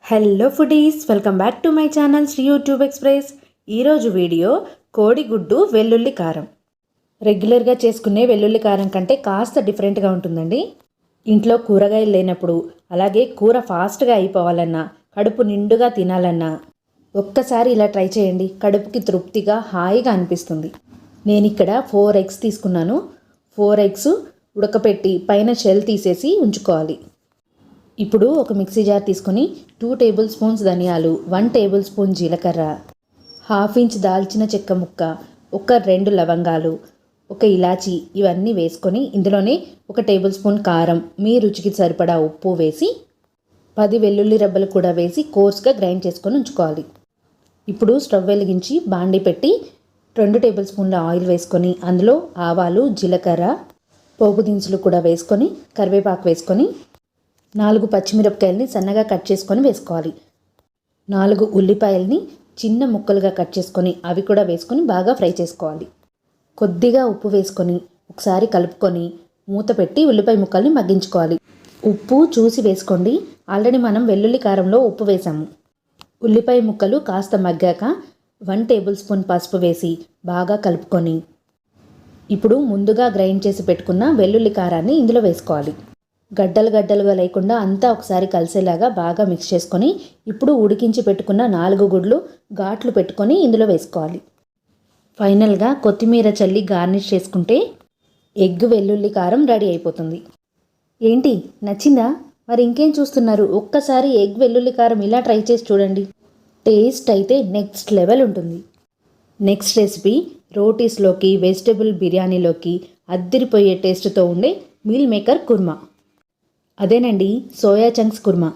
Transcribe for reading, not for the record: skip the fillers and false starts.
Hello foodies, welcome back to my channel Sri YouTube Express. ఈరోజు video కోడిగుడ్డు వెల్లుల్లి కారం. రెగ్యులర్గా చేసుకునే వెల్లుల్లి కారం కంటే కాస్త డిఫరెంట్గా ఉంటుందండి. ఇంట్లో కూరగాయలు లేనప్పుడు, అలాగే కూర ఫాస్ట్గా అయిపోవాలన్నా, కడుపు నిండుగా తినాలన్నా ఒక్కసారి ఇలా ట్రై చేయండి. కడుపుకి తృప్తిగా హాయిగా అనిపిస్తుంది. నేను ఇక్కడ 4 eggs తీసుకున్నాను. 4 eggs ఉడకపెట్టి పైన షెల్ తీసేసి ఉంచుకోవాలి. ఇప్పుడు ఒక మిక్సీ జార్ తీసుకొని 2 టేబుల్ స్పూన్స్ ధనియాలు, 1 టేబుల్ స్పూన్ జీలకర్ర, 1/2 ఇంచ్ దాల్చిన చెక్క ముక్క, ఒక 2 లవంగాలు, ఒక ఇలాచి ఇవన్నీ వేసుకొని ఇందులోనే 1 టేబుల్ స్పూన్ కారం, మీ రుచికి సరిపడా ఉప్పు వేసి 10 వెల్లుల్లి రెబ్బలు కూడా వేసి కోర్స్గా గ్రైండ్ చేసుకొని ఉంచుకోవాలి. ఇప్పుడు స్టవ్ వెలిగించి బాండి పెట్టి 2 టేబుల్ స్పూన్ల ఆయిల్ వేసుకొని అందులో ఆవాలు, జీలకర్ర, పోపు దినుసులు కూడా వేసుకొని కరివేపాకు వేసుకొని 4 పచ్చిమిరపకాయలని సన్నగా కట్ చేసుకొని వేసుకోవాలి. 4 ఉల్లిపాయలని చిన్న ముక్కలుగా కట్ చేసుకొని అవి కూడా వేసుకొని బాగా ఫ్రై చేసుకోవాలి. కొద్దిగా ఉప్పు వేసుకొని ఒకసారి కలుపుకొని మూత పెట్టి ఉల్లిపాయ ముక్కల్ని మగ్గించుకోవాలి. ఉప్పు చూసి వేసుకోండి. ఆల్రెడీ మనం వెల్లుల్లి కారంలో ఉప్పు వేసాము. ఉల్లిపాయ ముక్కలు కాస్త మగ్గాక 1 టేబుల్ స్పూన్ పసుపు వేసి బాగా కలుపుకొని ఇప్పుడు ముందుగా గ్రైండ్ చేసి పెట్టుకున్న వెల్లుల్లి కారాన్ని ఇందులో వేసుకోవాలి. గడ్డలుగా లేకుండా అంతా ఒకసారి కలిసేలాగా బాగా మిక్స్ చేసుకొని ఇప్పుడు ఉడికించి పెట్టుకున్న 4 గుడ్లు ఘాట్లు పెట్టుకొని ఇందులో వేసుకోవాలి. ఫైనల్గా కొత్తిమీర చల్లి గార్నిష్ చేసుకుంటే ఎగ్ వెల్లుల్లి కారం రెడీ అయిపోతుంది. ఏంటి, నచ్చిందా? మరి ఇంకేం చూస్తున్నారు? ఒక్కసారి ఎగ్ వెల్లుల్లి కారం ఇలా ట్రై చేసి చూడండి. టేస్ట్ అయితే నెక్స్ట్ లెవెల్ ఉంటుంది. నెక్స్ట్ రెసిపీ రోటీస్లోకి, వెజిటబుల్ బిర్యానీలోకి అద్దిరిపోయే టేస్ట్తో ఉండే మీల్ మేకర్ కుర్మా. అదేనండి, సోయా చంక్స్ కుర్మా.